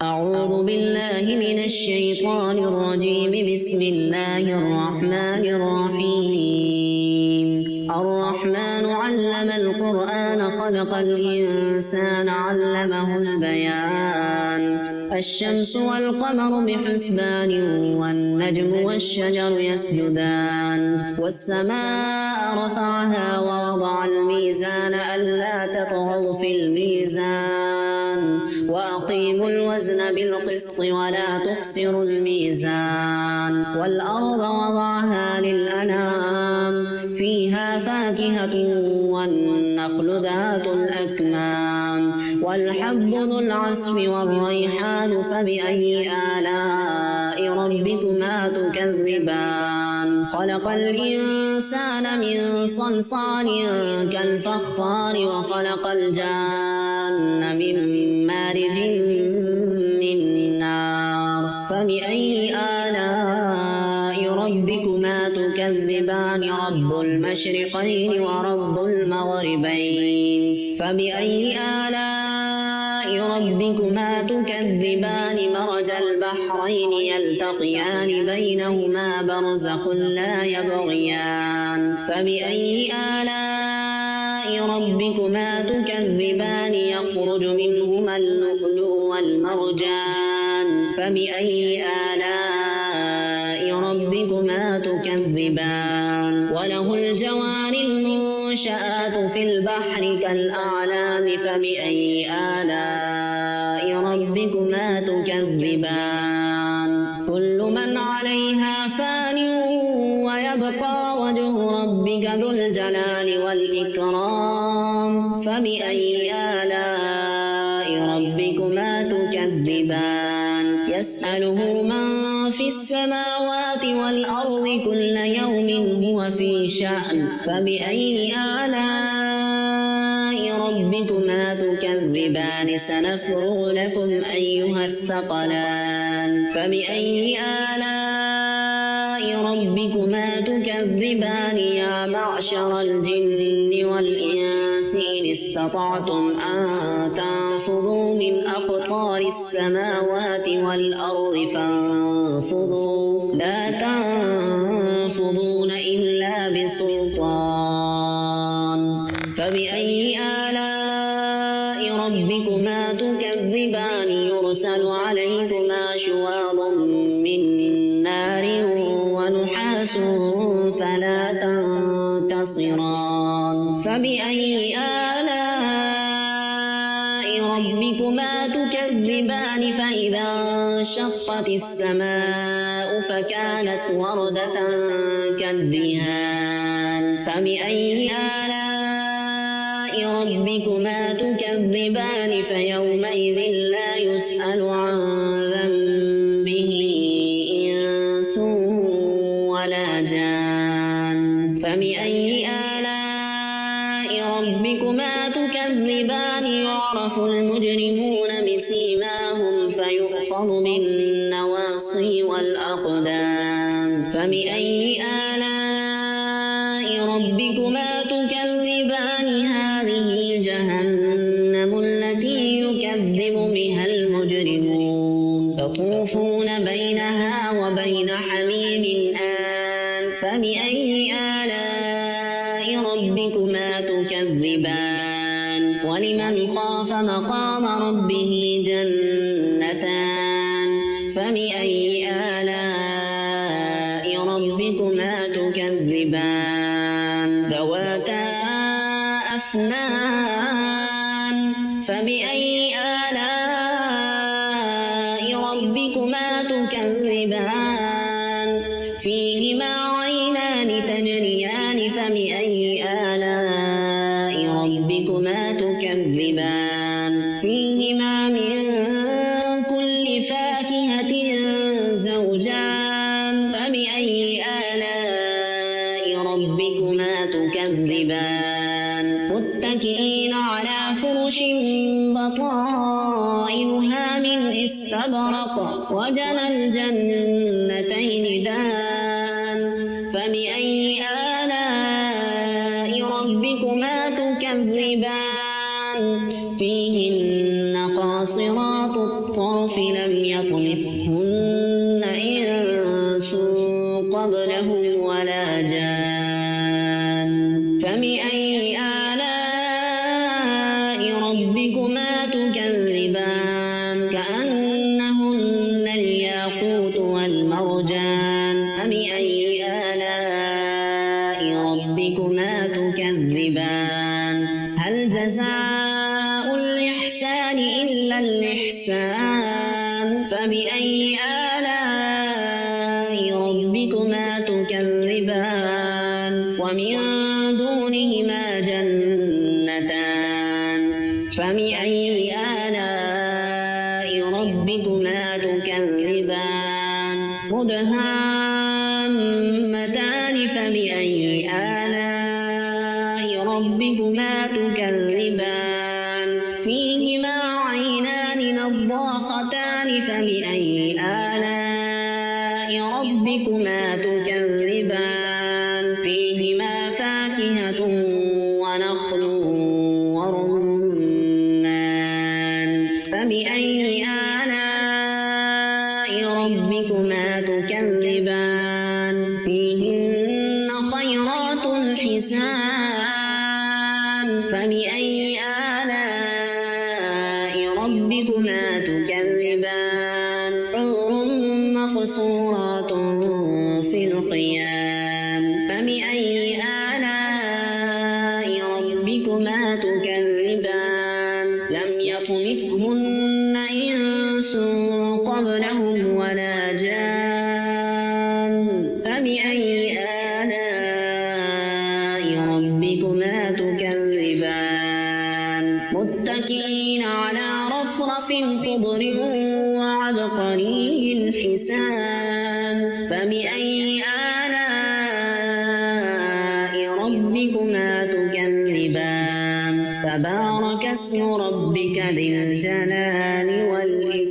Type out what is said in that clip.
أعوذ بالله من الشيطان الرجيم. بسم الله الرحمن الرحيم. الرحمن علم القرآن خلق الإنسان علمه البيان. الشمس والقمر بحسبان والنجم والشجر يسجدان. والسماء رفعها ووضع الميزان ألا تطغوا في الميزان وأقيموا الوزن بالقسط ولا تخسروا الميزان. والأرض وضعها للأنام فيها فاكهة والنخل ذات الأكمام والحب ذو العصف والريحان. فبأي آلاء ربكما تكذبان؟ خلق الإنسان من صلصال كالفخار وخلق الجان من مارج من نار. فبأي آلاء ربكما تكذبان؟ رب المشرقين ورب المغربين. فبأي آلاء ربكما تكذبان؟ مرج البحرين يلتقيان بينهما برزخ لا يبغيان. فبأي آلاء ربكما تكذبان؟ يخرج منهما اللؤلؤ والمرجان. فبأي آلاء ربكما تكذبان؟ وله الجوار المنشآت في البحر كالأعلام. فبأي آلاء ربكما تكذبان؟ كل من عليها فان ويبقى وجه ربك ذو الجلال والإكرام. فبأي آلاء ربكما تكذبان؟ يسأله من في السماوات والأرض كل يوم هو في شأن. فبأي آلاء ربكما تكذبان؟ سنفرغ لكم أيها الثقلان. فبأي آلاء ربكما تكذبان؟ يا معشر الجن والإنس إن استطعتم أن تنفذوا من أقطار السماوات والأرض فانفذوا لا تنفذون إلا بسلطان. فبأي آلاء ربكما تكذبان؟ يرسل عليكما شواظ من نار ونحاس فلا تنتصران. فبأي آلاء ربكما تكذبان؟ فإذا انشقت السماء فكانت وردة كالدهان. فبأي آلاء ربكما تكذبان؟ فيومئذ لا يسأل عن ذنبه إنس ولا جان. فبأي آلاء ربكما تكذبان؟ يعرف المجرمون بسيماهم فيؤخذ بالنواصي والأقدام. فبأي آلاء ربكما تكذبان؟ هذه جهنم التي يكذب بها المجرمون يطوفون بينها وبين حميم آن. فبأي آلاء ربكما تكذبان؟ ولمن خاف مقام ربه جنتان. فبأي آلاء ربكما تكذبان؟ ذواتا أفنان. فبأي آلاء ربكما تكذبان؟ فيهما عينان تجريان. فبأي آلاء ربكما تكذبان؟ فيهما من كل فاكهة زوجان. فبأي آلاء ربكما تكذبان؟ متكئين على فرش بطائنها من استبرق وجنى الجنتين دان. فبأي آلاء ربكما تكذبان؟ فيهن قاصرات الطرف لم يطمثهن إنس قبلهم ولا جان فبأي آلاء ربكما تكذبان كأنهن الياقوت والمرجان فبأي آلاء ربكما تكذبان هل جزاء الإحسان إلا الإحسان فبأي آلاء ربكما تكذبان ومن دونهما جنتان فبأي آلاء ربكما تكذبان مدهامتان فبأي آلاء ربكما تكذبان فيهما عينان نضاختان فبأي آلاء ربكما تكذبان فيهما فاكهة ونخل ورمان فبأي آلاء ربكما تكذبان فيهن خيرات حسان فبأي آلاء ربكما تكذبان حور مقصورات في الخيام فبأي آلاء ربكما تكذبان لم يطمثهن إنس قبلهم ولا جان فبأي آلاء ربكما تكذبان متكئين على رفرف خضر وعبقري حسان فبأي آلاء ربكما تكذبان تبارك اسم ربك ذي الجلال والإكرام